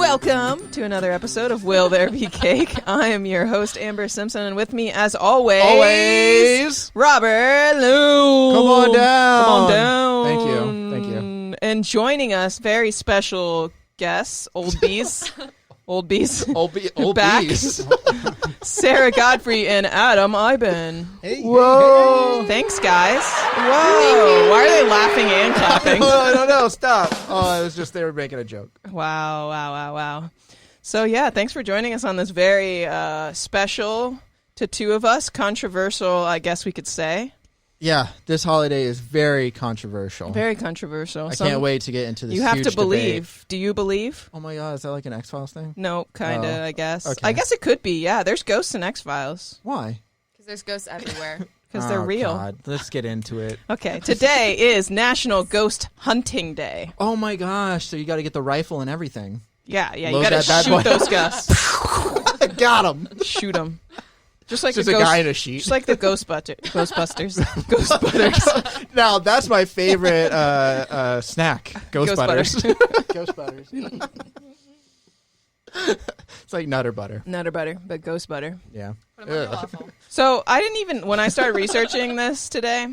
Welcome to another episode of Will There Be Cake? I am your host, Amber Simpson, and with me, as always, Robert Lou. Come on down. Come on down. Thank you. Thank you. And joining us, very special guests, old bees. Old bees. Old back. bees. Sarah, Godfrey, and Adam Iben. Hey. Whoa. Hey. Thanks, guys. Whoa. Why are they laughing and clapping? I don't know. Stop. Oh, it was just they were making a joke. Wow. So, yeah, thanks for joining us on this very special, to two of us, controversial, I guess we could say. Yeah, this holiday is very controversial. Very controversial. I can't wait to get into this. You have huge to believe. Debate. Do you believe? Oh my God, is that like an X-Files thing? No, kind of, I guess. Okay. I guess it could be, yeah. There's ghosts in X-Files. Why? Because there's ghosts everywhere. Because they're real. God. Let's get into it. Okay, today is National Ghost Hunting Day. Oh my gosh, so you got to get the rifle and everything. Yeah, you Load got to that bad shoot boy. those ghosts. I got him. Shoot them. Just like Just the a guy in a sheet. Just like the Ghostbusters. Ghostbutters. Now, that's my favorite snack. Ghost butters. Ghost butters. It's like Nutter Butter. Nutter butter, but ghost butter. Yeah. Put 'em on your waffle. So I didn't even, when I started researching this today, I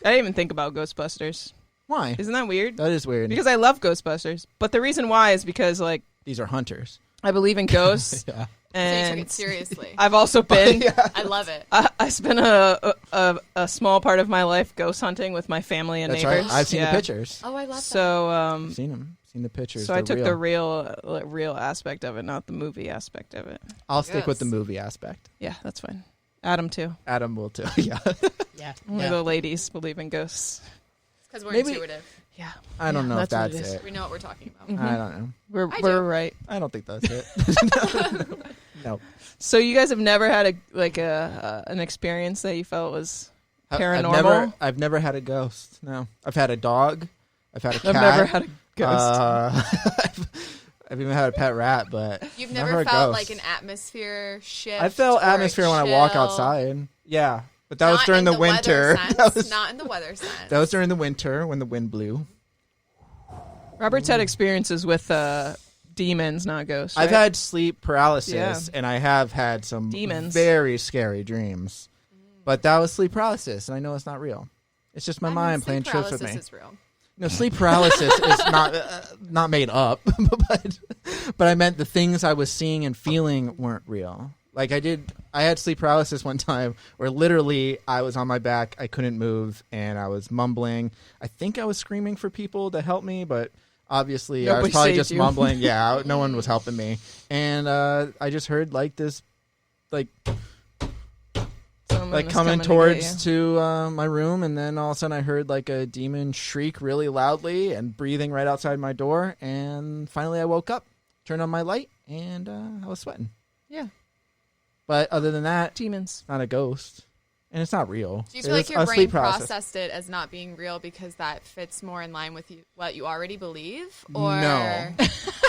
didn't even think about Ghostbusters. Why? Isn't that weird? That is weird. Because I love Ghostbusters. But the reason why is because, like, These are hunters. I believe in ghosts. Yeah. So you took And it seriously. I've also been, I love it. I spent a small part of my life ghost hunting with my family and That's neighbors. right. I've seen the pictures. Oh, I love that. So, I've seen them. Seen the pictures. so I They're took real. the real aspect of it, not the movie aspect of it. I'll stick with the Yes. movie aspect. Yeah, that's fine. Adam, too. Adam will too. Yeah. Yeah. Only the ladies believe in ghosts. Because we're Maybe- intuitive. Yeah. I don't know if that's what that's it it. We know what we're talking about. Mhm. I don't know. I We're do. right. I don't think that's it. No. So you guys have never had an experience that you ffelt was paranormal? I've never had a ghost. No. I've had a dog. I've had a cat. I've never had a ghost. I've even had a pet rat, but You've never never a felt ghost. like an atmosphere shift. I felt or atmosphere when I walk chill. outside. Yeah, but that was Not during in the winter. Weather sense, That was not in the weather sense. that was during the winter when the wind blew. Robert's had experiences with demons, not ghosts. I've right? had sleep paralysis, Yeah. and I have had some Demons. very scary dreams. But that was sleep paralysis, and I know it's not real. It's just my mind playing sleep tricks with me. paralysis is real. No, sleep paralysis is not made up, but I meant the things I was seeing and feeling weren't real. Like I had sleep paralysis one time where literally I was on my back, I couldn't move, and I was mumbling. I think I was screaming for people to help me, but obviously I Nobody was probably saved just you. mumbling. Yeah, no one was helping me, and I just heard like this, Someone was coming to towards get you. to my room, and then all of a sudden I heard like a demon shriek really loudly and breathing right outside my door, and finally I woke up, turned on my light, and I was sweating. Yeah, But other than that, demons. it's not a ghost, and it's not real. Do you feel like It's your a brain sleep paralysis. processed it as not being real because that fits more in line with what you already believe? Or No.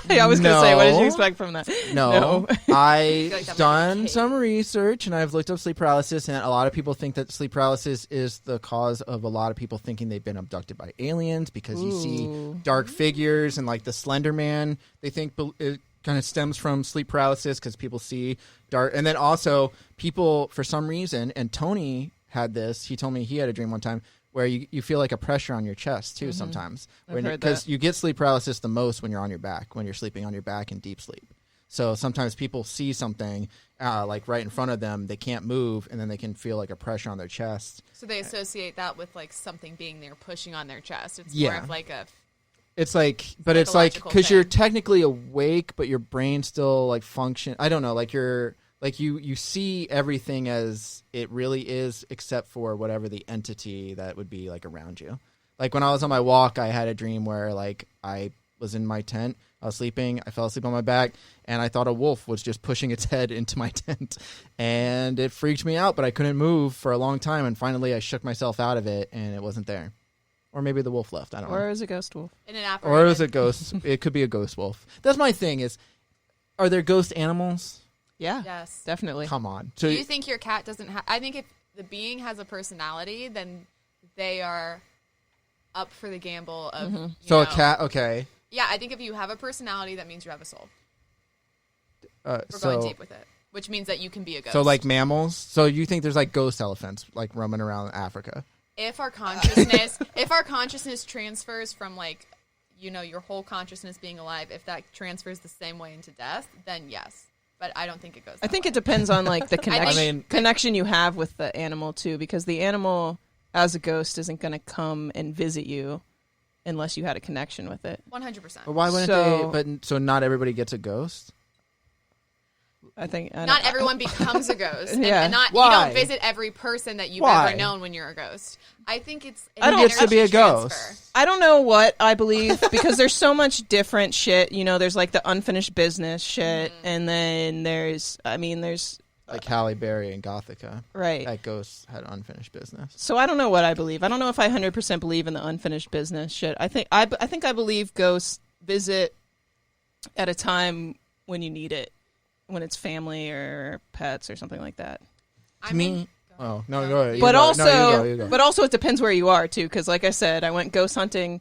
Yeah, I was going to say, what did you No. expect from that? No, feel like that I've might be done the some case. research, and I've looked up sleep paralysis, and a lot of people think that sleep paralysis is the cause of a lot of people thinking they've been abducted by aliens because you see Ooh. dark figures and like the Slender Man. They think it kind of stems from sleep paralysis because people see dark, and then also people for some reason. And Tony had this. He told me he had a dream one time where you feel like a pressure on your chest too sometimes, I've heard because that. you get sleep paralysis the most when you're on your back, when you're sleeping on your back in deep sleep. So sometimes people see something like right in front of them, they can't move, and then they can feel like a pressure on their chest. So they associate that with like something being there pushing on their chest. It's Yeah. more of like a It's like, but it's like Psychological because you're thing. technically awake, but your brain still like function. I don't know, like you're like you see everything as it really is, except for whatever the entity that would be like around you. Like when I was on my walk, I had a dream where like I was in my tent. I was sleeping. I fell asleep on my back, and I thought a wolf was just pushing its head into my tent, and it freaked me out. But I couldn't move for a long time, and finally I shook myself out of it, and it wasn't there. Or maybe the wolf left. I don't know. Or is a ghost wolf? in an apparatus. Or it was a ghost. It could be a ghost wolf. That's my thing is, are there ghost animals? Yeah, Yes. definitely. Come on. So Do you think your cat doesn't have... I think if the being has a personality, then they are up for the gamble of... you so a know- cat, okay. Yeah, I think if you have a personality, that means you have a soul. We're going deep with it, which means that you can be a ghost. So like mammals. So you think there's like ghost elephants like roaming around Africa? If our consciousness transfers from like, your whole consciousness being alive, if that transfers the same way into death, then yes. But I don't think it goes. I think it depends on like the connection you have with the animal too, because the animal as a ghost isn't going to come and visit you unless you had a connection with it. 100%. But why wouldn't they? So not everybody gets a ghost. I think not everyone becomes a ghost. Yeah. And not Why? You don't visit every person that you've Why? ever known when you're a ghost. I think it's I don't get to be a transfer. ghost. I don't know what I believe because there's so much different shit. There's like the unfinished business shit, and then there's Like Halle Berry and Gothica. right. That ghost had unfinished business. So I don't know what I believe. I don't know if I 100% believe in the unfinished business shit. I think I believe ghosts visit at a time when you need it, when it's family or pets or something like that. I mean, Oh no, go ahead. But also, no, you go. but also, it depends where you are too. Because, like I said, I went ghost hunting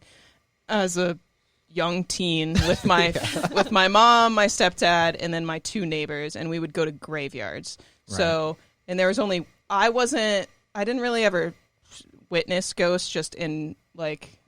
as a young teen with my with my mom, my stepdad, and then my two neighbors, and we would go to graveyards. Right. So, and there was only I didn't really ever witness ghosts, just in like.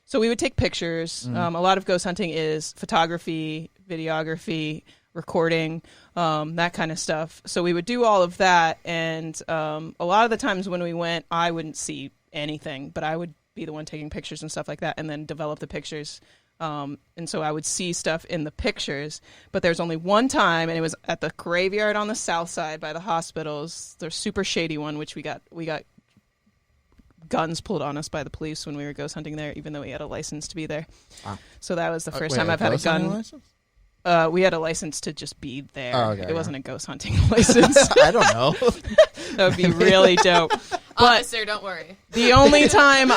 So we would take pictures. A lot of ghost hunting is photography, videography, recording, that kind of stuff. So we would do all of that, and a lot of the times when we went, I wouldn't see anything, but I would be the one taking pictures and stuff like that, and then develop the pictures. And so I would see stuff in the pictures, but there's only one time, and it was at the graveyard on the south side by the hospitals, the super shady one, which we got guns pulled on us by the police when we were ghost hunting there, even though we had a license to be there. Wow. So that was the first time I've had a gun. We had a license to just be there. Oh, okay, it wasn't a ghost hunting license. I don't know. That would be really dope. But officer, don't worry. the only time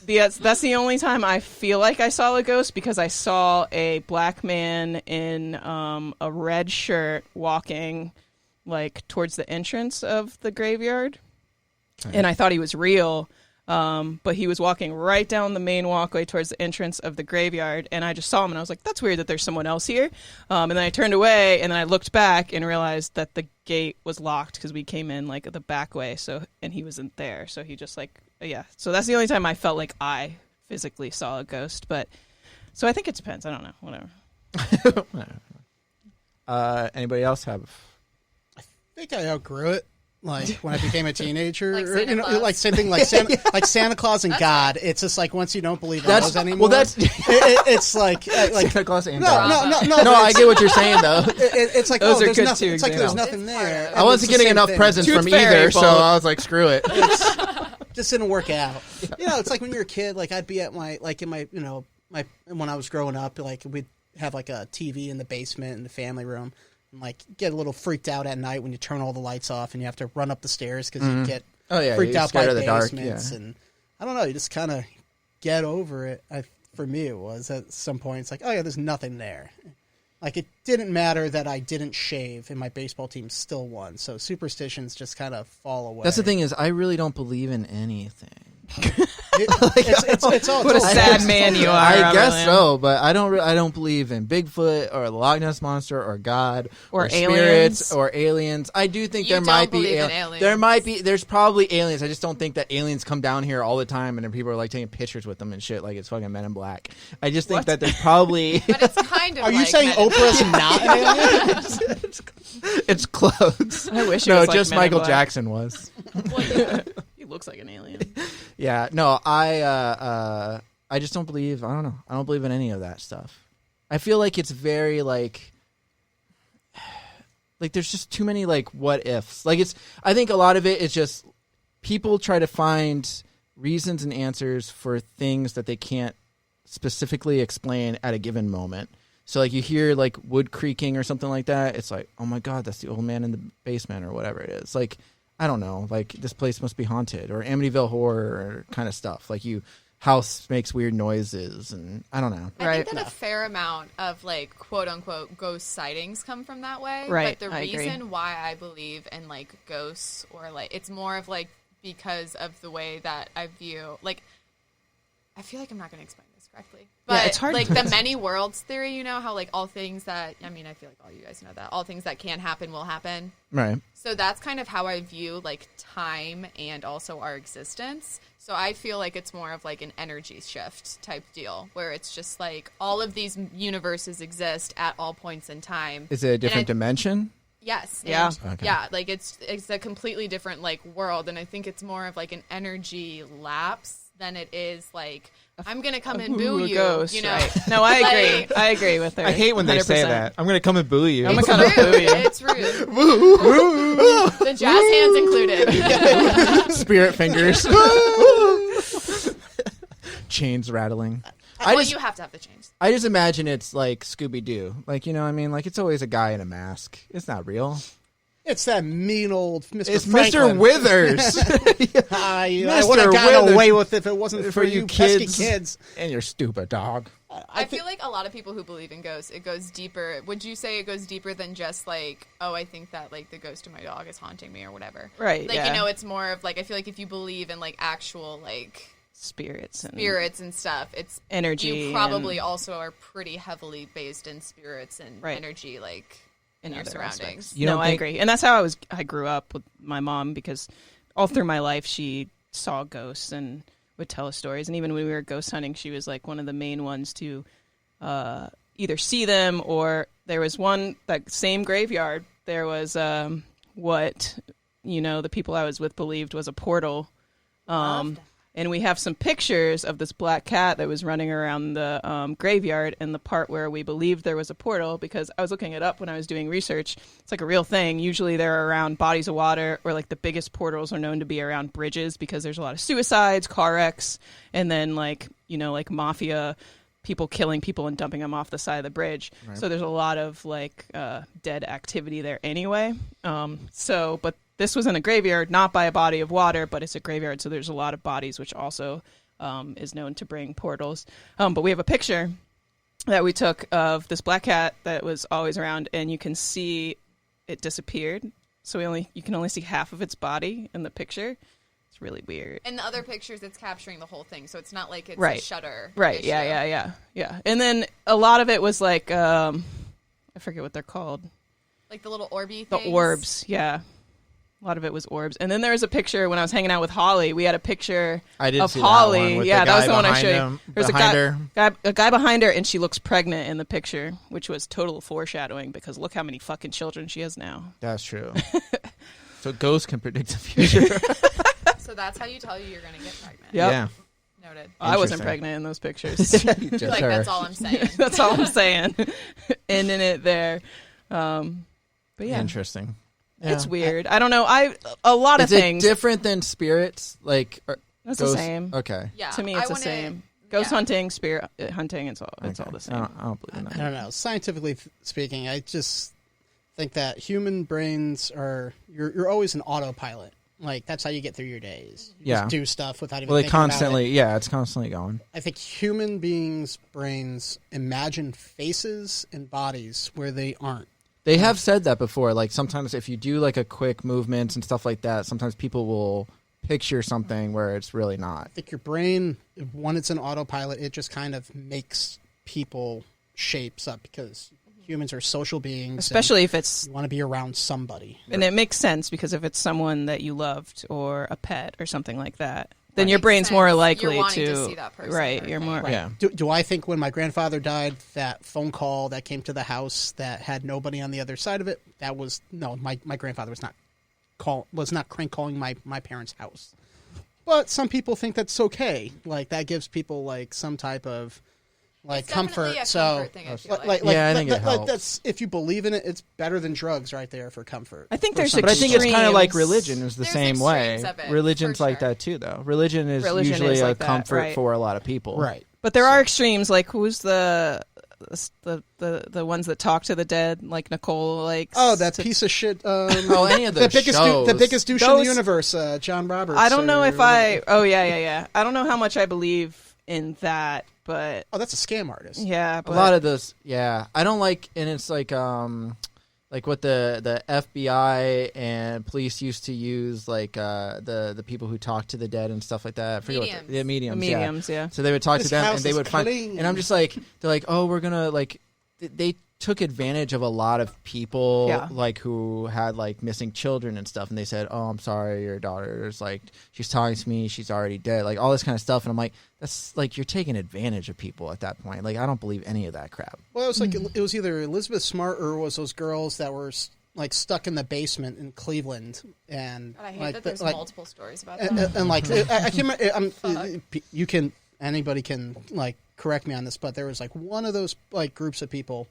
that's the only time I feel like I saw a ghost, because I saw a black man in a red shirt walking like towards the entrance of the graveyard. Okay. And I thought he was real. But he was walking right down the main walkway towards the entrance of the graveyard, and I just saw him, and I was like, that's weird that there's someone else here. And then I turned away, and then I looked back and realized that the gate was locked because we came in like the back way, and he wasn't there. So he just so that's the only time I felt like I physically saw a ghost. But so I think it depends. I don't know. Whatever. Anybody else have? I think I outgrew it. Like when I became a teenager, Like Santa Claus. like same thing, like Santa Claus and God. It's just like once you don't believe in those anymore. Well, that's it's like Santa Claus and no, God. no. No, I get what you're saying though. It's like Those are there's good nothing. too It's like there's examples. nothing there. I wasn't getting enough presents Tooth from fairy either, so bullet. I was like, screw it. Just didn't work out. It's like when you're a kid. Like I'd be at my when I was growing up. Like we'd have like a TV in the basement in the family room. Like get a little freaked out at night when you turn all the lights off and you have to run up the stairs because you get freaked out by basements. And I don't know, you just kind of get over it. For me, it was at some point. It's like, oh yeah, there's nothing there. Like it didn't matter that I didn't shave and my baseball team still won. So superstitions just kind of fall away. That's the thing is, I really don't believe in anything. It's all What a sad man you are. I guess Abraham. so, but I don't believe in Bigfoot or the Loch Ness monster or God Or spirits aliens. or aliens. I do think You there don't might be believe in aliens. there's probably aliens. I just don't think that aliens come down here all the time and then people are like taking pictures with them and shit like it's fucking Men in Black. I just think that there's probably But it's kind of Are you like saying Men in Oprah's Black. not an alien? it's close. I wish it No, was like just Men in Michael Black. Jackson was. He looks like an alien. Yeah, no, I just don't believe. I don't know. I don't believe in any of that stuff. I feel like it's very like there's just too many like what ifs. Like I think a lot of it is just people try to find reasons and answers for things that they can't specifically explain at a given moment. So like you hear like wood creaking or something like that, it's like, oh my god, that's the old man in the basement or whatever it is. Like I don't know, like this place must be haunted or Amityville Horror kind of stuff. Like house makes weird noises and I don't know. I think that a fair amount of like quote unquote ghost sightings come from that way. Right, But the I agree. reason why I believe in like ghosts or like it's more of like because of the way that I view like I feel like I'm not going to explain this correctly. But it's hard like to- the many worlds theory, you know, how like all things that, I mean, I feel like all you guys know that all things that can happen will happen. Right. So that's kind of how I view like time and also our existence. So I feel like it's more of like an energy shift type deal where it's just like all of these universes exist at all points in time. Is it a different dimension? Yes. Yeah. Okay. Yeah, like it's a completely different like world, and I think it's more of like an energy lapse than it is like I'm gonna come and boo a you. ghost, You know, right. No, I agree. Like- I agree with her. I hate when they say 100%. that. I'm going to come and boo you. I'm It's gonna rude. boo you. It's rude. The jazz hands included. Spirit fingers. Chains rattling. Well, you have to have the chains. I just imagine it's like Scooby-Doo. Like, you know what I mean? Like, it's always a guy in a mask. It's not real. It's that mean old Mr. It's Franklin. Mr. Withers. I Mr. would have gotten Withers. away with it if it wasn't for you pesky kids. kids. And your stupid dog. I feel like a lot of people who believe in ghosts, it goes deeper. Would you say it goes deeper than just like, oh, I think that like the ghost of my dog is haunting me or whatever? Right, Like, yeah. you know, it's more of like, I feel like if you believe in like actual like Spirits and spirits and stuff, it's energy. You probably and also are pretty heavily based in spirits and Right. energy, like in your other surroundings. aspects. You No, don't I think- agree, and that's how I grew up with my mom, because all through my life she saw ghosts and would tell us stories, and even when we were ghost hunting, she was like one of the main ones to either see them, or there was one, that same graveyard, there was what the people I was with believed was a portal. And we have some pictures of this black cat that was running around the graveyard, and the part where we believed there was a portal, because I was looking it up when I was doing research. It's like a real thing. Usually they're around bodies of water, or like the biggest portals are known to be around bridges, because there's a lot of suicides, car wrecks, and then like mafia people killing people and dumping them off the side of the bridge. Right. So there's a lot of like dead activity there anyway. But this was in a graveyard, not by a body of water, but it's a graveyard, so there's a lot of bodies, which also is known to bring portals. But we have a picture that we took of this black cat that was always around, and you can see it disappeared. So you can only see half of its body in the picture. It's really weird. In the other pictures, it's capturing the whole thing, so it's not like it's Right. a shutter. Right, issue. yeah. And then a lot of it was like, I forget what they're called. Like the little orby The things. orbs, yeah. A lot of it was orbs. And then there was a picture when I was hanging out with Holly. We had a picture I did of see Holly. that one with Yeah, the that was guy the one I behind showed you. him- There's behind her. a guy behind her, and she looks pregnant in the picture, which was total foreshadowing, because look how many fucking children she has now. That's true. So ghosts can predict the future. So that's how you tell you're going to get pregnant. Yep. Yeah. Noted. I wasn't Interesting. pregnant in those pictures. Just Like, her. that's all I'm saying. That's all I'm saying. Ending it there. But yeah, Interesting. it's Yeah. weird. I don't know. A lot of Is it things. different than spirits? Like It's ghosts? the same. Okay. Yeah. To me, I it's the wanna- same. Ghost yeah. hunting, spirit hunting, it's all the Okay. same. I don't believe in I that. don't know. Scientifically speaking, I just think that human brains you're always an autopilot. Like, that's how you get through your days. You Yeah. just do stuff without even Well, they thinking about constantly, it. yeah, it's constantly going. I think human beings' brains imagine faces and bodies where they aren't. They have said that before. Like sometimes if you do like a quick movement and stuff like that, sometimes people will picture something where it's really not. I think your brain, when it's an autopilot, it just kind of makes people shapes up, because humans are social beings. Especially if and it's, you want to be around somebody. and it makes sense, because if it's someone that you loved or a pet or something like that, then That your makes brain's more sense. likely You're wanting to see that person right. or You're thing. more Right. Yeah. Do I think when my grandfather died, that phone call that came to the house that had nobody on the other side of it, that was no. My grandfather was not crank calling my parents' house. But some people think that's okay. Like, that gives people like some type of like It's definitely comfort. a So comfort thing, I feel like. Yeah, I think it helps. that's, if you believe in it, it's better than drugs right there for comfort. I think For there's some But I think it's kind of extremes. like religion is the There's same way. extremes of it, Religion's for like sure. that too, though. Religion is Religion usually is a like that, comfort right. for a lot of people. Right. But there are extremes, like who's the ones that talk to the dead, like Nicole, like Oh, that piece of shit. Oh, any of the those biggest shows. the biggest douche in Those- the universe, John Roberts. I don't know or if I. Oh yeah. I don't know how much I believe in that, but Oh, that's a scam artist. yeah, A but lot of those, yeah. I don't like, and it's like like what the FBI and police used to use, like the people who talk to the dead and stuff like that. I forget Mediums. the mediums. The mediums, yeah. So they would talk This to them, house and they is would find. clean. And I'm just like, they're like, oh, we're gonna like. They took advantage of a lot of people, Yeah. like who had like missing children and stuff, and they said, "Oh, I'm sorry, your daughter's like she's talking to me, she's already dead," like all this kind of stuff. And I'm like, that's like you're taking advantage of people at that point. Like I don't believe any of that crap. Well, it was like it was either Elizabeth Smart or it was those girls that were like stuck in the basement in Cleveland, and God, I hate like, that there's like, multiple stories about that. and like I can't remember. You can anybody can like correct me on this, but there was like one of those like groups of people,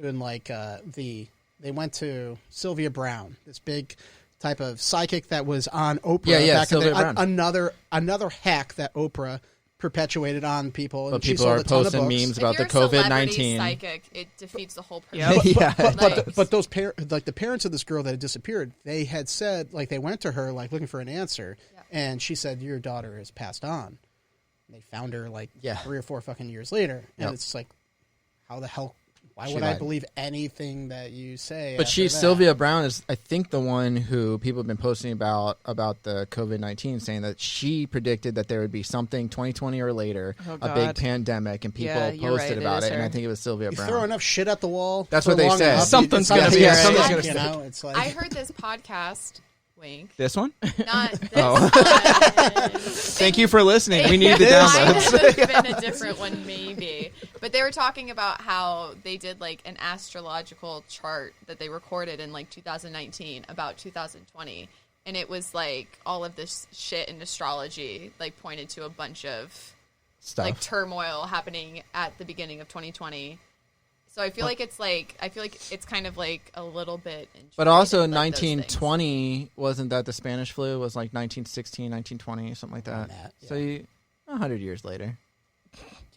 and like they went to Sylvia Brown, this big type of psychic that was on Oprah. Yeah, back in the, Sylvia Brown. Another hack that Oprah perpetuated on people. But And she people sold are a ton of posting books. memes about the if you're a celebrity COVID-19. psychic, it defeats the whole purpose. Yep. Yeah. But those like the parents of this girl that had disappeared, they had said like they went to her like looking for an answer, and she said your daughter has passed on. And they found her like 3 or 4 fucking years later, and Yep. it's like, how the hell? Why She would I lied. believe anything that you say? But after that? Sylvia Brown is, I think, the one who people have been posting about the COVID-19, saying that she predicted that there would be something 2020 or later, Oh, a big God. pandemic, and people Yeah, you're posted right, it about is it. And her. I think it was Sylvia You Brown. throw enough shit at the wall. That's for what they long said. enough, Something's it's gonna like- be yeah, alright. something's gonna You know, it's like I heard this podcast. Wink. This one? Not this Oh. one. Thank you for listening. We need the It downloads. might have been a different one, maybe. But they were talking about how they did like an astrological chart that they recorded in like 2019 about 2020, and it was like all of this shit in astrology like pointed to a bunch of Stuff. like turmoil happening at the beginning of 2020. So I feel like it's kind of like a little bit. But also, integrated, like, those things. 1920, wasn't that the Spanish flu? It was like 1916, 1920, something like that. So 100 years later.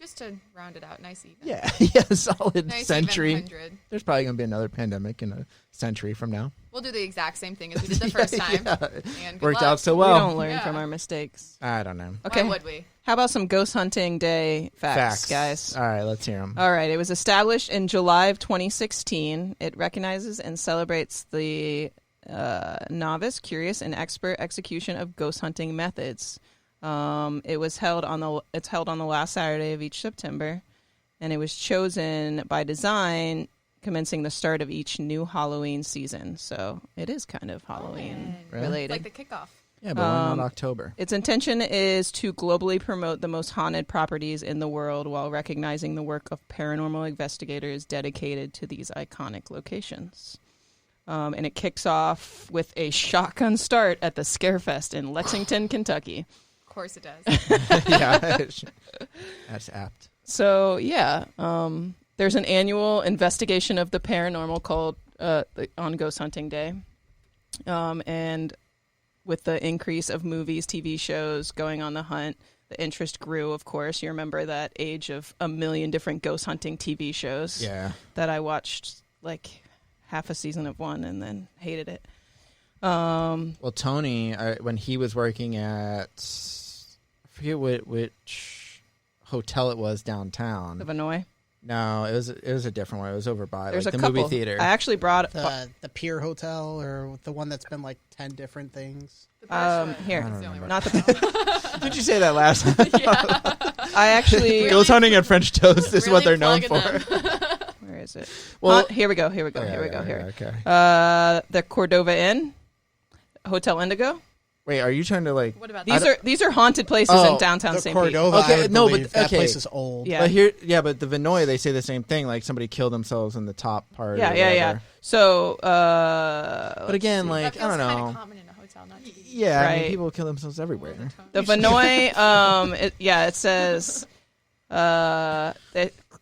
Just to round it out, nice even. Yeah, yeah, solid Nice century. even 100. There's probably going to be another pandemic in a century from now. We'll do the exact same thing as we did the first time. Yeah. And good Worked luck. out so We well. don't learn Yeah. from our mistakes. I don't know. Okay. Why would we? How about some ghost hunting day facts, guys? All right, let's hear them. All right. It was established in July of 2016. It recognizes and celebrates the novice, curious, and expert execution of ghost hunting methods. It's held on the last Saturday of each September, and it was chosen by design, commencing the start of each new Halloween season. So it is kind of Halloween Really? related. Like the kickoff. Yeah, but why not October? Its intention is to globally promote the most haunted properties in the world while recognizing the work of paranormal investigators dedicated to these iconic locations. And it kicks off with a shotgun start at the Scarefest in Lexington, Kentucky. Of course it does. Yeah, that's apt. So, yeah, there's an annual investigation of the paranormal called on Ghost Hunting Day. And with the increase of movies, TV shows going on the hunt, the interest grew, of course. You remember that age of a million different ghost hunting TV shows Yeah. that I watched like half a season of one and then hated it. Well, Tony, when he was working at, I forget which hotel it was downtown. The Vinoy. No, it was a different one. It was over by There's like, a the couple. movie theater. I actually brought the Pier Hotel or the one that's been like 10 different things. The Berkshire here. is I the don't only remember. one. not the. Did you say that last time? I actually. Really? Ghost hunting at French Toast is what they're Really known for. plugging them. Where is it? Well- Here we go. Here. Okay. The Cordova Inn, Hotel Indigo. Wait, are you trying to like? What about These are haunted places Oh, in downtown The St. Pete. Cordova, Okay, I no, but- believe that okay. place is old. Yeah. But here, yeah, but the Vinoy, they say the same thing. Like somebody killed themselves in the top part. Yeah. or whatever. So, But again, That like feels I don't kind of know. common in a hotel, not TV. Yeah, I mean, Right. people kill themselves everywhere. the Vinoy, it says that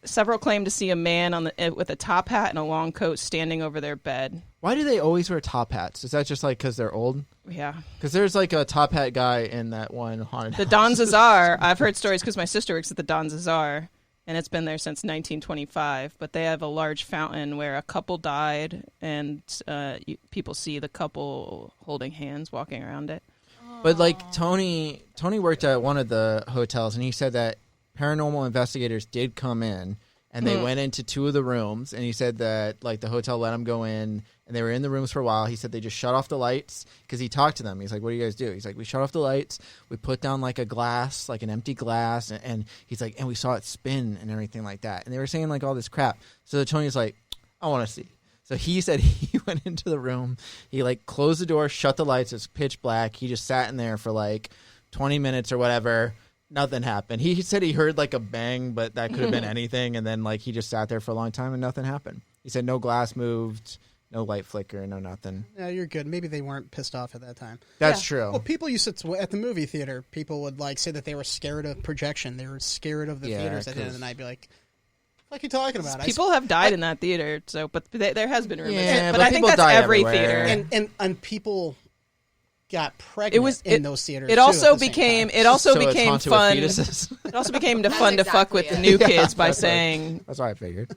several claim to see a man with a top hat and a long coat standing over their bed. Why do they always wear top hats? Is that just like because they're old? Yeah. Because there's like a top hat guy in that one haunted The house. Don Cesar, I've heard stories because my sister works at the Don Cesar, and it's been there since 1925. But they have a large fountain where a couple died, and people see the couple holding hands walking around it. But like Tony worked at one of the hotels, and he said that paranormal investigators did come in and they went into two of the rooms, and he said that like the hotel let them go in, and they were in the rooms for a while. He said they just shut off the lights because he talked to them. He's like, "What do you guys do?" He's like, "We shut off the lights. We put down like a glass, like an empty glass, and he's like, and we saw it spin and everything like that." And they were saying like all this crap. So Tony's like, "I want to see." So he said he went into the room. He like closed the door, shut the lights. It's pitch black. He just sat in there for like 20 minutes or whatever. Nothing happened. He said he heard like a bang, but that could have been anything. And then like he just sat there for a long time and nothing happened. He said no glass moved, no light flicker, no nothing. Yeah, you're good. Maybe they weren't pissed off at that time. That's true. Well, people used to at the movie theater. People would like say that they were scared of projection. They were scared of the theaters at the end of the night. Be like, "What are you talking about?" People have died in that theater, so but there has been rumors. Yeah, but but I think people that's die every everywhere. theater. and people got pregnant in those theaters. It too, also at the same became time. it also So it's became haunted with fun. fetuses? It also became That's fun to fuck exactly with the it. new kids by that's what- saying That's what I figured.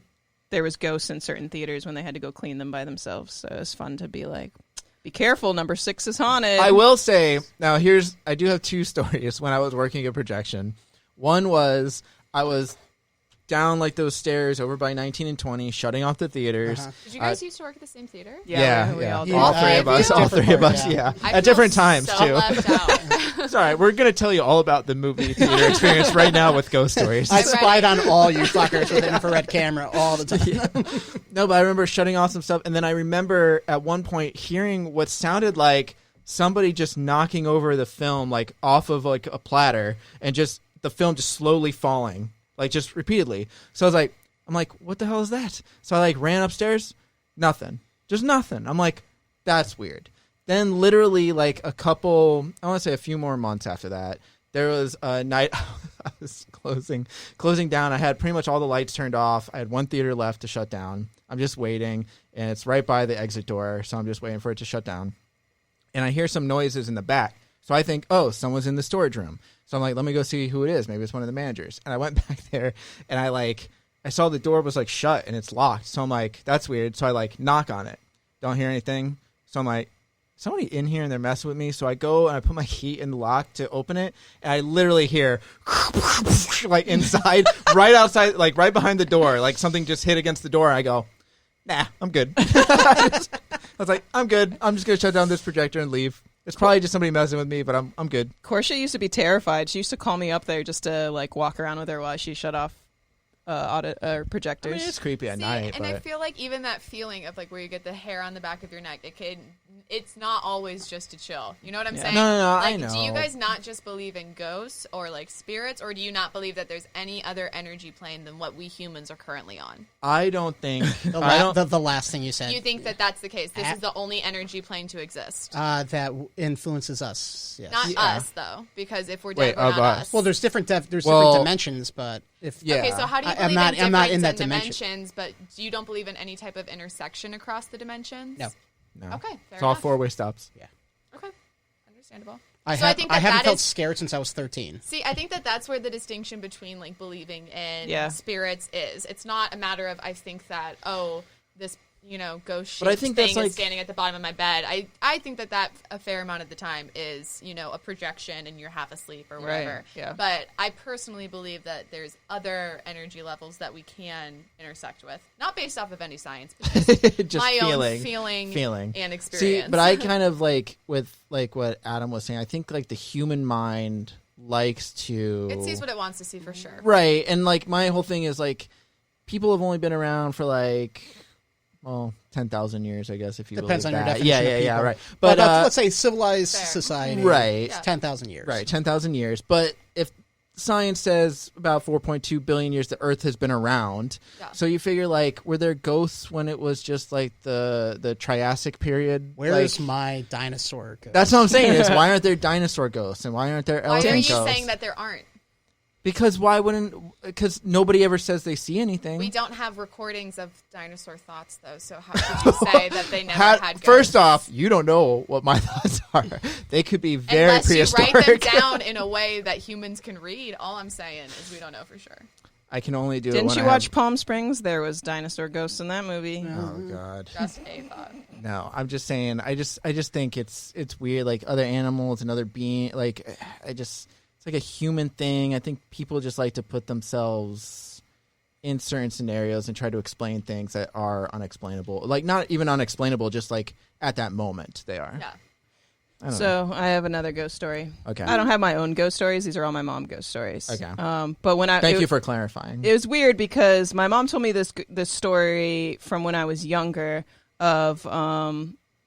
there was ghosts in certain theaters when they had to go clean them by themselves. So it was fun to be like, "Be careful, number 6 is haunted." I will say now. I do have two stories when I was working at projection. One was I was down like those stairs over by 19 and 20, shutting off the theaters. Did you guys used to work at the same theater? Yeah, we all did. All three of us. Yeah. All three of us. Different Yeah, I at feel different times so too. left out. It's all right. We're gonna tell you all about the movie theater experience right now with ghost stories. I spied on all you fuckers with an infrared camera all the time. No, but I remember shutting off some stuff, and then I remember at one point hearing what sounded like somebody just knocking over the film, like off of like a platter, and just the film just slowly falling, like just repeatedly. So I'm like, what the hell is that? So I like ran upstairs, nothing, just nothing. I'm like, that's weird. Then literally like I want to say a few more months after that, there was a night I was closing down. I had pretty much all the lights turned off. I had one theater left to shut down. I'm just waiting, and it's right by the exit door, so I'm just waiting for it to shut down. And I hear some noises in the back. So I think, oh, someone's in the storage room. So I'm like, let me go see who it is. Maybe it's one of the managers. And I went back there, and I saw the door was like shut and it's locked. So I'm like, that's weird. So I like knock on it. Don't hear anything. So I'm like, somebody in here and they're messing with me. So I go and I put my key in the lock to open it, and I literally hear like inside, right outside, like right behind the door, like something just hit against the door. I go, nah, I'm good. I was like, I'm good. I'm just gonna shut down this projector and leave. It's probably just somebody messing with me, but I'm good. Portia used to be terrified. She used to call me up there just to like walk around with her while she shut off projectors. I mean, it's creepy at night, and but I feel like even that feeling of like where you get the hair on the back of your neck, it's not always just to chill. You know what I'm saying? No, like, I know. Do you guys not just believe in ghosts or like spirits, or do you not believe that there's any other energy plane than what we humans are currently on? I don't think The last thing you said. You think that that's the case? This is the only energy plane to exist. That influences us. Yes. Not us though, because if we're dead, Wait, we're of not us. us. Well, there's different different dimensions, but if Yeah. Okay, so how do you I'm believe not- in I'm not difference in that dimensions, but you don't believe in any type of intersection across the dimensions? No. no. Okay, fair It's all enough. four-way stops. Okay, understandable. I So I think that haven't that felt is- scared since I was 13. See, I think that that's where the distinction between like believing in Yeah. spirits is. It's not a matter of I think that this ghost But I shaped think thing that's, like- is standing at the bottom of my bed. I think that a fair amount of the time is a projection and you're half asleep or whatever. Right, yeah. But I personally believe that there's other energy levels that we can intersect with, not based off of any science, but just, Just my feeling. own feeling and See, experience. but I kind of like with like what Adam was saying. I think like the human mind likes to it sees what it wants to see for sure. right, and like my whole thing is like people have only been around for like 10,000 years, I guess, if you Depends believe on your that. definition. Yeah, of yeah, people. right. But But let's say civilized Fair. society, right, Yeah. 10,000 years. right, 10,000 years. But if science says about 4.2 billion years the Earth has been around, Yeah. so you figure like were there ghosts when it was just like the Triassic period? Where's like, my dinosaur? Ghost? That's what I'm saying is why aren't there dinosaur ghosts and why aren't there Why elephant are you ghosts? saying that there aren't? Because why wouldn't? Because nobody ever says they see anything. We don't have recordings of dinosaur thoughts, though. So how could you say that they never had ghosts? First off, you don't know what my thoughts are. They could be very Unless prehistoric. you write them down in a way that humans can read. All I'm saying is we don't know for sure. I can only do it. Didn't when you I watch have- Palm Springs? There was dinosaur ghosts in that movie. Oh God. Just a thought. No, I'm just saying. I just think it's weird. Like other animals and other being. Like it's like a human thing. I think people just like to put themselves in certain scenarios and try to explain things that are unexplainable. Like, not even unexplainable, just like at that moment they are. Yeah. I don't know. So I have another ghost story. Okay. I don't have my own ghost stories. These are all my mom ghost stories. Okay. But when Thank you for clarifying. It was weird because my mom told me this story from when I was younger of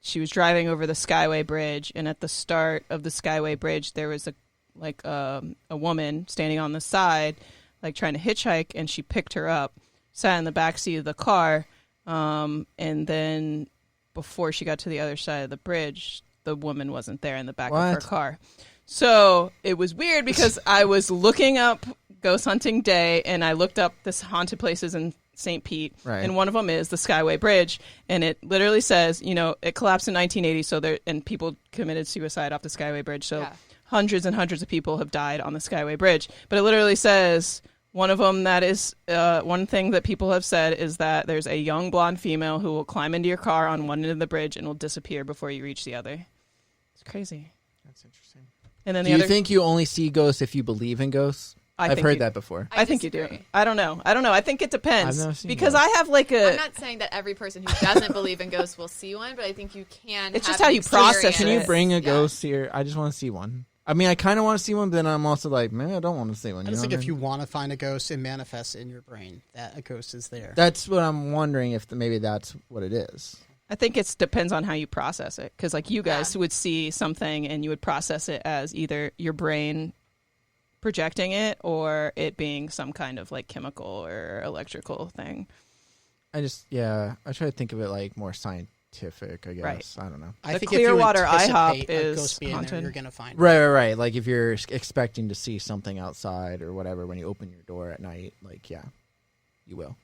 she was driving over the Skyway Bridge, and at the start of the Skyway Bridge there was a woman standing on the side like trying to hitchhike, and she picked her up, sat in the back seat of the car, and then before she got to the other side of the bridge, the woman wasn't there in the back of her car. So it was weird because I was looking up Ghost Hunting Day, and I looked up this haunted places in St. Pete, and one of them is the Skyway Bridge, and it literally says, it collapsed in 1980, and people committed suicide off the Skyway Bridge, so hundreds and hundreds of people have died on the Skyway Bridge. But it literally says, one of them that is, one thing that people have said is that there's a young blonde female who will climb into your car on one end of the bridge and will disappear before you reach the other. It's crazy. That's interesting. And then do you think you only see ghosts if you believe in ghosts? I've heard that before. I think you do. I don't know. I think it depends. I've never seen because ghosts. I have like a. I'm not saying that every person who doesn't believe in ghosts will see one, but I think you can. It's have just how an you process experience. Can you bring a ghost here? I just want to see one. I mean, I kind of want to see one, but then I'm also like, maybe I don't want to see one. I just think if you want to find a ghost, it manifests in your brain that a ghost is there. That's what I'm wondering, if maybe that's what it is. I think it depends on how you process it. Because like you guys would see something and you would process it as either your brain projecting it or it being some kind of like chemical or electrical thing. I try to think of it like more scientific, I guess. Right. I don't know. I The think Clearwater if you IHOP anticipate a is ghost being there, haunted. you're going to find it. Right. Like if you're expecting to see something outside or whatever when you open your door at night, like, yeah, you will.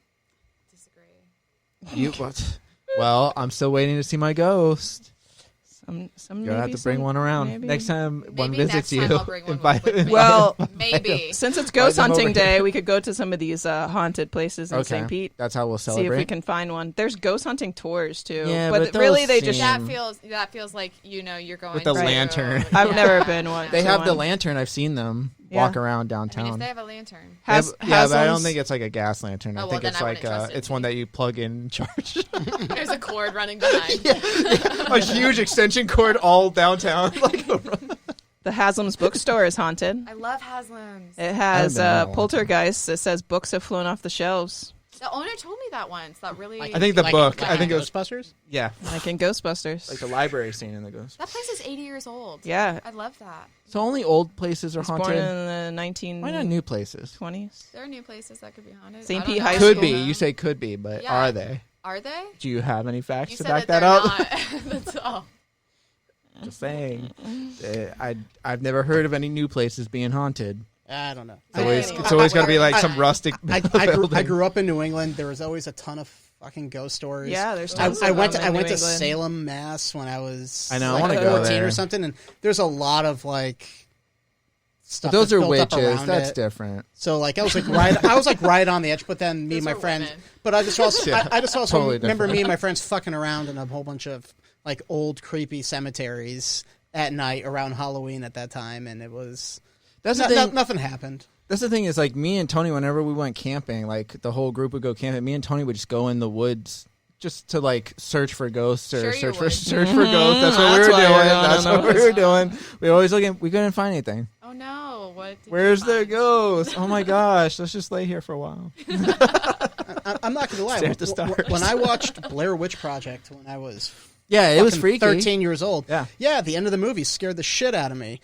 Disagree. You what? Well, I'm still waiting to see my ghost. Some You'll have to bring one around maybe. next time one Maybe visits next you. time I'll bring one invite- with me. Well, Maybe. since it's Ghost them over Hunting here. Day, we could go to some of these haunted places in Okay, St. Pete. that's how we'll See celebrate. if we can find one. There's ghost hunting tours too. Yeah, but but really those they just. seem- That feels like you're going With the to- lantern. I've never been one. They to have the one. lantern. I've seen them Yeah. walk around I mean, downtown. if they have a lantern. They have- yeah, but I don't Haslam's- think it's like a gas lantern. I Oh, well, think then it's I like wouldn't trust it. it's one that you plug in and charge. There's a cord running behind. A huge extension cord all downtown. The Haslam's bookstore is haunted. I love Haslam's. It has been there in a long poltergeists. It says books have flown off the shelves, The owner told me that once. That really. I think the book. I think it was Ghostbusters. yeah, like in Ghostbusters. like the library scene in the ghost. that place is 80 years old. Yeah, I love that. So only old places are it's born haunted. in the 1920s. Why not new places? There are new places that could be haunted. St. I don't Pete know. High Could School. be. You say could be, but Yeah. are they? Are they? Do you have any You facts to said back that that they're up? not. That's all. Just saying. I've never heard of any new places being haunted. I don't know. It's always got to be like some rustic. I building. grew up in New England. There was always a ton of fucking ghost stories. Yeah, there's I tons of went them to in New to England. Salem, Mass when I was I know, I like wanna go 14 there. or something, and there's a lot of like stuff. Those that's are built up witches. around That's it. different. So like I was like right on the edge. But then me and Those my were friends. women. But I just also Totally remember different. me and my friends fucking around in a whole bunch of like old creepy cemeteries at night around Halloween at that time, and it was That's the thing. nothing happened. That's the thing is like me and Tony. Whenever we went camping, like the whole group would go camping. Me and Tony would just go in the woods just to like search for ghosts or Sure you search for would. ghosts. That's what we That's were why doing. you're going That's on what we those. were doing. We always looking. We couldn't find anything. Oh no! What? did Where's you the find? ghost? Oh my gosh! Let's just lay here for a while. I'm not gonna lie. Stare at the stars. When I watched Blair Witch Project when I was Yeah, it was fucking freaky. 13 years old. Yeah. Yeah, the end of the movie scared the shit out of me.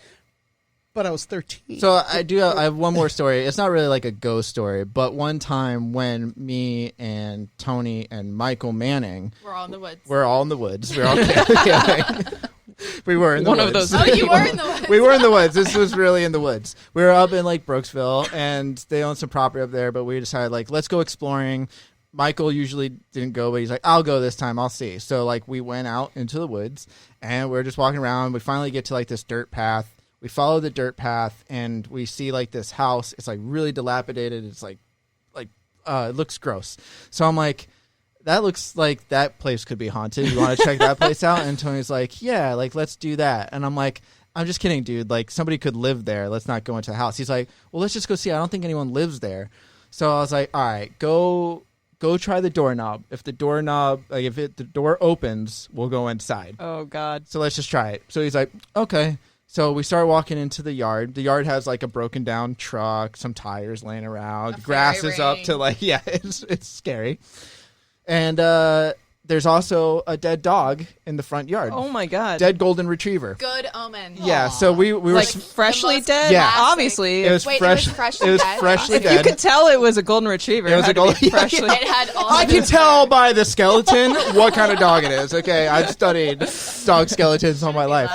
But I was 13. So I have one more story. It's not really like a ghost story, but one time when me and Tony and Michael Manning We're all in the woods. were all in the woods. We were all camping. We were in the One woods. of those. Oh, you were in the woods. We were in the woods. This was really in the woods. We were up in like Brooksville, and they own some property up there. But we decided like let's go exploring. Michael usually didn't go, but he's like, I'll go this time. I'll see. So like we went out into the woods, and we're just walking around. We finally get to like this dirt path. We follow the dirt path, and we see like this house. It's like really dilapidated. It's like it looks gross. So I'm like, that looks like that place could be haunted. You want to check that place out? And Tony's like, yeah, like let's do that. And I'm like, I'm just kidding, dude. Like somebody could live there. Let's not go into the house. He's like, well, let's just go see. I don't think anyone lives there. So I was like, all right, go try the doorknob. If the doorknob, like the door opens, we'll go inside. Oh God. So let's just try it. So he's like, okay. So we start walking into the yard. The yard has like a broken down truck, some tires laying around, grass is up to like, yeah, it's scary. And there's also a dead dog in the front yard. Oh my God. Dead golden retriever. Good omen. Yeah, so we were Like freshly dead? Yeah. Obviously. it was Wait, fresh. it was freshly It was dead? freshly You dead. could tell it was a golden retriever. It was had a to be golden- freshly. It had all I of can its tell fur. by the skeleton what kind of dog it is. Okay, I've studied dog skeletons all my life.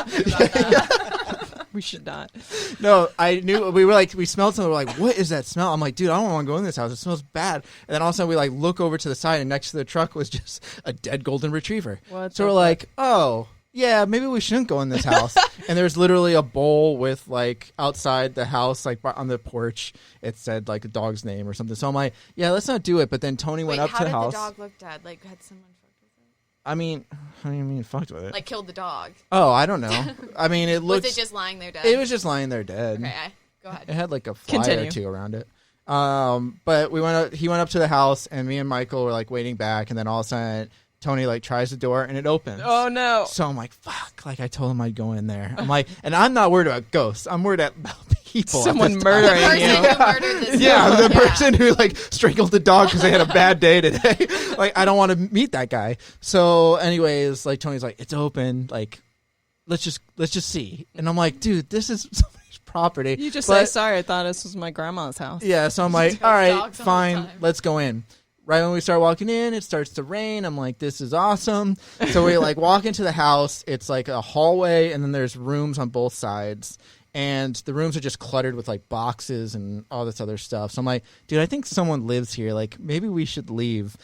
We should not. No, I knew we smelled something. We're like, what is that smell? I'm like, dude, I don't want to go in this house. It smells bad. And then all of a sudden we like look over to the side, and next to the truck was just a dead golden retriever. What So the we're like, oh yeah, maybe we shouldn't go in this house. And there's literally a bowl with like outside the house, like on the porch, it said like a dog's name or something. So I'm like, yeah, let's not do it. But then Tony went up to the house. How did the dog look dead? Like, had someone fucked with it? I mean, how do you mean fucked with it? Like, killed the dog? Oh, I don't know. I mean, it looks. Was it just lying there dead? It was just lying there dead. Okay, go ahead. It had like a fly Continue. or two around it. But we went up, he went up to the house, and me and Michael were like waiting back, and then all of a sudden Tony like tries the door and it opens. Oh no. So I'm like, fuck, like I told him I'd go in there. I'm like, and I'm not worried about ghosts. I'm worried about people. at Someone this murdering time. The person you. who murdered this Yeah, dog. the person who like strangled the dog because they had a bad day today. Like, I don't want to meet that guy. So anyways, like Tony's like, it's open. Like, let's just see. And I'm like, dude, this is somebody's property. You just But- say sorry. I thought this was my grandma's house. Yeah, so I'm like, Kill all right, dogs all the fine, time. let's go in. Right when we start walking in, it starts to rain. I'm like, this is awesome. So we like walk into the house. It's like a hallway, and then there's rooms on both sides. And the rooms are just cluttered with like boxes and all this other stuff. So I'm like, dude, I think someone lives here. Like, maybe we should leave.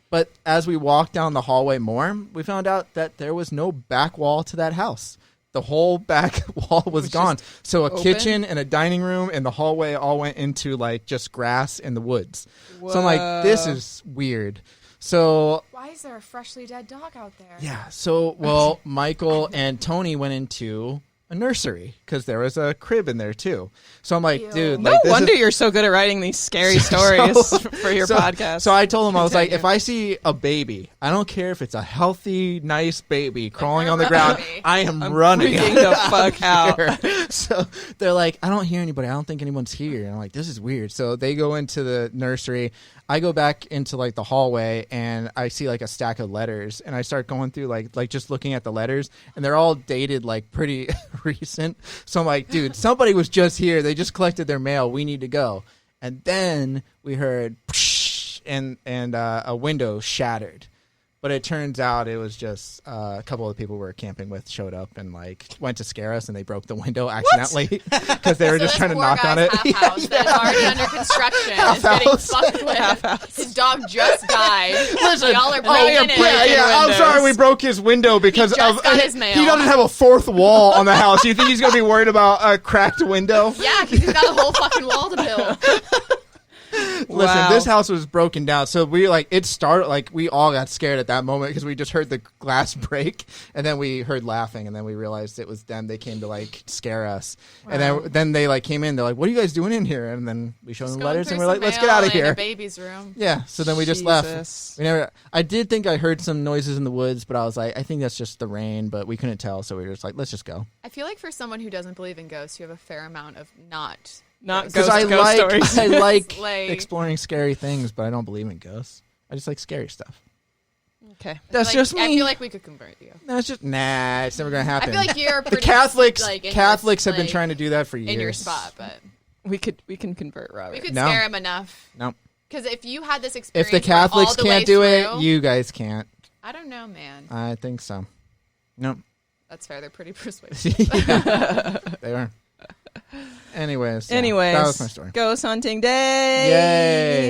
But as we walked down the hallway more, we found out that there was no back wall to that house. The whole back wall was gone. So a open? kitchen and a dining room and the hallway all went into like just grass in the woods. So I'm like, this Whoa. is weird. So Why is there a freshly dead dog out there? yeah, so well, Michael and Tony went into a nursery because there was a crib in there too. So I'm like, Ew. dude, No like, this wonder is- you're so good at writing these scary stories for your podcast. So I told him, I was like, Continue. if I see a baby, I don't care if it's a healthy, nice baby crawling you're on the ground, running. I am running. freaking the fuck out. So they're like, I don't hear anybody. I don't think anyone's here. And I'm like, this is weird. So they go into the nursery. I go back into like the hallway, and I see like a stack of letters, and I start going through like just looking at the letters, and they're all dated like pretty recent. So I'm like, dude, somebody was just here. They just collected their mail. We need to go. And then we heard and a window shattered. But it turns out it was just a couple of the people we were camping with showed up and like went to scare us, and they broke the window accidentally because they were So just this trying to poor knock on guy's it. half house that is already under construction is getting house. fucked with. His dog just died. Listen, Y'all are you're breaking breaking in. Yeah, I'm windows. sorry we broke his window because just of got his mail. he doesn't have a fourth wall on the house. You think he's gonna be worried about a cracked window? Yeah, because he's got a whole fucking wall to build. Listen, Wow. this house was broken down, so we like it started like we all got scared at that moment because we just heard the glass break, and then we heard laughing, and then we realized it was them. They came to like scare us, and then they like came in. They're like, "What are you guys doing in here?" And then we showed them Going letters, through and we're like, some "Let's get mail out of in here." a baby's room. Yeah, so then we just Jesus. left. We never. I did think I heard some noises in the woods, but I was like, I think that's just the rain, but we couldn't tell, so we were just like, let's just go. I feel like for someone who doesn't believe in ghosts, you have a fair amount of not Not Because ghost stories. I like Like- exploring scary things, but I don't believe in ghosts. I just like scary stuff. Okay. That's like, just me. I feel like we could convert you. That's just it's never gonna I happen. feel like you're the pretty, Catholics like, in Catholics your, have been like, trying to do that for years. in your spot, but We can convert Robert. we could No. scare him enough. No. Because if you had this If experience, the where all Catholics the way can't do it, through- you guys can't. I don't know, man. I think so. No, That's fair. They're pretty persuasive. they are. Anyways, Anyways, that was my story. Ghost hunting day.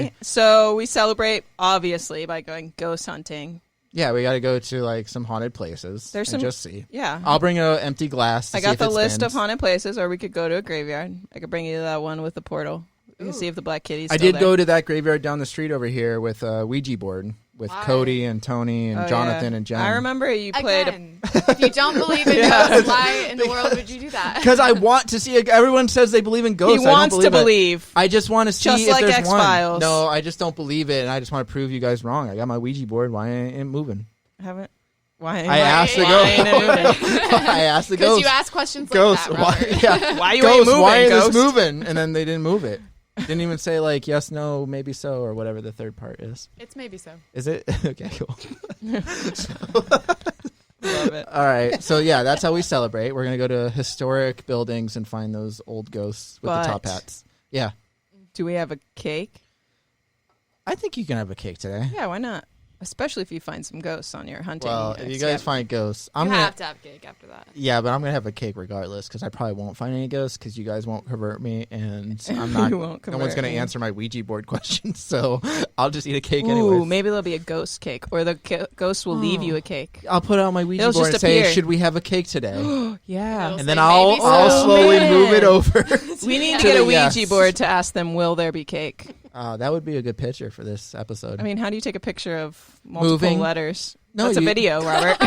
Yay. So we celebrate obviously by going ghost hunting. Yeah, we got to go to like some haunted places. There's and some- just see. Yeah. I'll bring an empty glass. To I see got if the it list spins. of haunted places, or we could go to a graveyard. I could bring you to that one with the portal. You can see if the black kitty's I still did there. go to that graveyard down the street over here with a Ouija board with Why? Cody and Tony and Oh, Jonathan yeah. and Jen. I remember you played. Again, if you don't believe in ghosts, why in the world would you do that? Because I want to see. Everyone says they believe in ghosts. He I don't wants to believe it. believe. I just want to see Just if like there's X-Files. one. No, I just don't believe it, and I just want to prove you guys wrong. I got my Ouija board. Why ain't it moving? Haven't. Why? I asked the why ghost. ain't it moving? I asked the Because ghost. you ask questions like Ghost, that, why? Robert. Yeah. Why you Ghost, ain't moving? why is Ghost? this moving? And then they didn't move it. Didn't even say like yes, no, maybe so, or whatever the third part is. It's maybe so. Is it? Okay, cool. Love it. All right. So yeah, that's how we celebrate. We're gonna go to historic buildings and find those old ghosts with the top But- hats. Yeah. Do we have a cake? I think you can have a cake today. Yeah, why not? Especially if you find some ghosts on your hunting. Well, if you guys escape. find ghosts, You I'm gonna. have to have cake after that. Yeah, but I'm gonna have a cake regardless because I probably won't find any ghosts because you guys won't convert me, and I'm not. You won't no one's convert gonna me. answer my Ouija board questions, so I'll just eat a cake Ooh, anyway. maybe there'll be a ghost cake, or the ghost will leave you a cake. I'll put it on my Ouija It'll board just and say, appear. "Should we have a cake today?" Yeah. It'll And then say I'll maybe so. I'll slowly man. move it over. We need to To get the a Ouija yes. board to ask them, will there be cake? That would be a good picture for this episode. I mean, how do you take a picture of multiple Moving. letters? No, That's a you- video, Robert.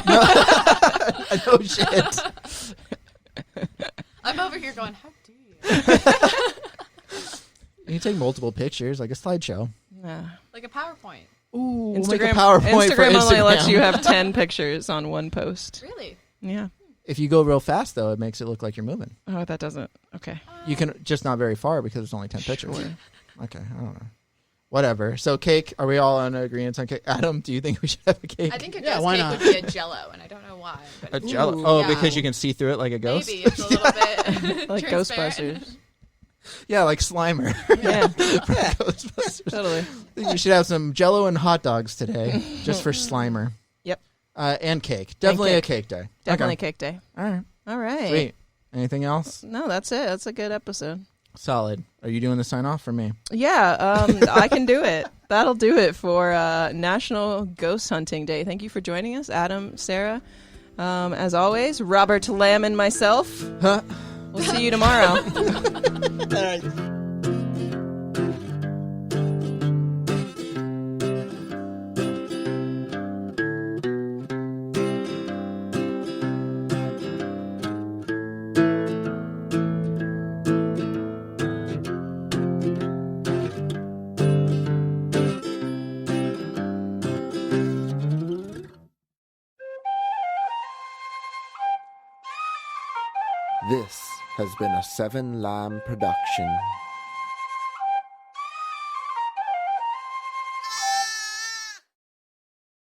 no shit. I'm over here going, how do you? You can take multiple pictures, like a slideshow. Nah. Like a PowerPoint. Ooh, Instagram, we'll make a PowerPoint for Instagram only lets Instagram. you have 10 pictures on one post. Really? Yeah. If you go real fast, though, it makes it look like you're moving. Oh, that doesn't. Okay. You can just not very far because it's only 10 pictures. Okay, I don't know. Whatever. So cake, are we all on agreement on cake? Adam, do you think we should have a cake? I think a Yeah, ghost why cake not? would be a Jello, and I don't know why. A But jello. Ooh. Oh, Yeah. because you can see through it like a ghost? maybe it's a little bit Like transparent. Ghostbusters. Yeah, like Slimer. Yeah, Ghostbusters. totally. I think we should have some jello and hot dogs today, just for Slimer. Yep. And cake. Definitely cake. a cake day. Definitely Okay. cake day. All right. All right. Sweet. Anything else? No, that's it. That's a good episode. Solid. Are you doing the sign off for me? Yeah, I can do it. That'll do it for National Ghost Hunting Day. Thank you for joining us, Adam, Sarah. As always, Robert Lamb and myself. Huh? We'll see you tomorrow. All right. This has been a Seven Lamb production.